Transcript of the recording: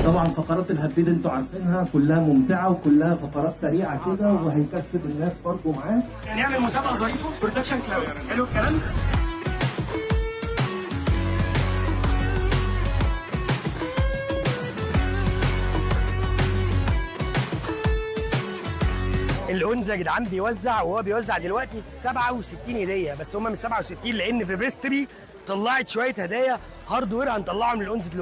طبعا فقرات الهبيد انتوا عارفينها، كلها ممتعه وكلها فقرات سريعه كده، وهيكسب الناس برضه معاه. نعمل مسابقه ظريفه برودكشن كلاود، حلو الكلام. الأنثى يا جدعان بيوزع، وهو بيوزع دلوقتي 67 هديه، بس هم مش 67 لان في بيستري طلعت شويه هدايا هاردوير هنطلعهم للأنثى دلوقتي.